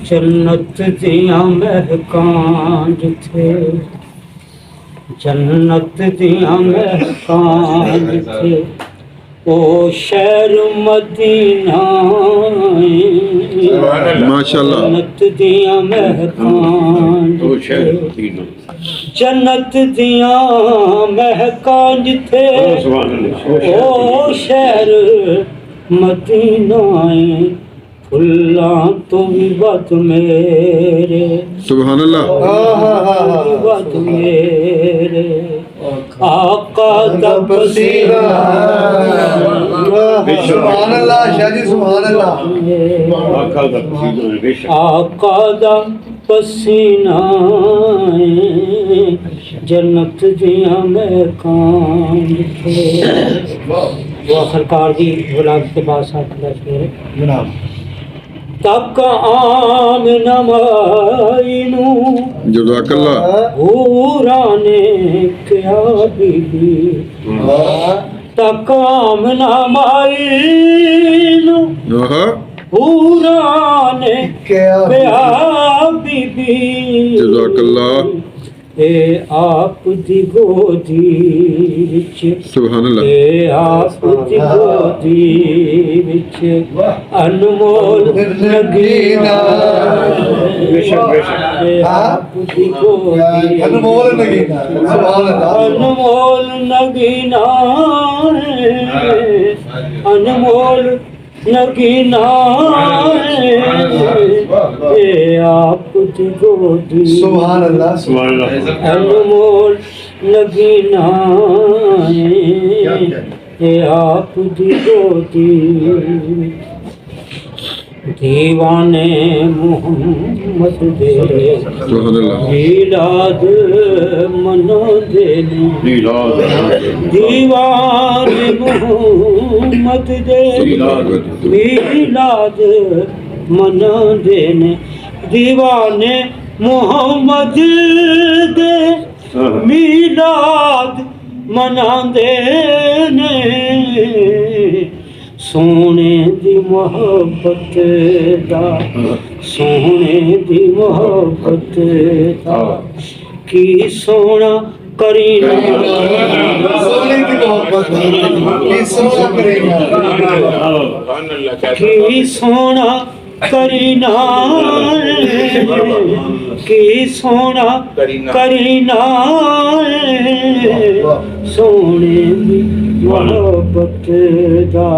जन्नत दिया महकां जिथे, जन्नत दिया महकां जिथे, ओ शहर मदीना माशाल्लाह। जन्नत दिया महकां जिथे, जन्नत दिया महकां जिथे, ओ शहर मदीना फुल्लां तो भी बद मेरे, सुभान अल्लाह। बद मेरे आका दा पसीना, सुभान अल्लाह शाह जी, सुभान अल्लाह। आका दा पसीना जन्नत दिया महकां जिथे। वो सरकार दी गुलाब के बाद साथ जनाब तक आम नमाइनू जज़ाकल्लाह। पूरा ने क्या बीबी, तक आम नमाइनू आहा, पूरा ने क्या क्या बीबी, जज़ाकल्लाह। ए आप दी गोदी विच, सुभान अल्लाह। ए आप दी गोदी विच अनमोल नगीना, ए आप दी गोदी अनमोल नगीना, सुभान अल्लाह। अनमोल नगीना, अनमोल नगीना, ए आप दी गोदी सुभान अल्लाह, सुभान अल्लाह। अनमोल नगीना, ए आप दी गोदी दीवाने मोहम्मद दे, सुभान अल्लाह। मिलाद मनो दे, दीवाने मोहम्मद दे, मिलाद मनो देने, दीवाने मोहम्मद दे मिलाद मनांदे ने, सोने दी मोहब्बत दा, सोने दी मोहब्बत दा की सोना करीना, सोने की मोहब्बत की सोना करेगा, की सोना करीना, की सोना करीना, सोने दी मोहब्बत दा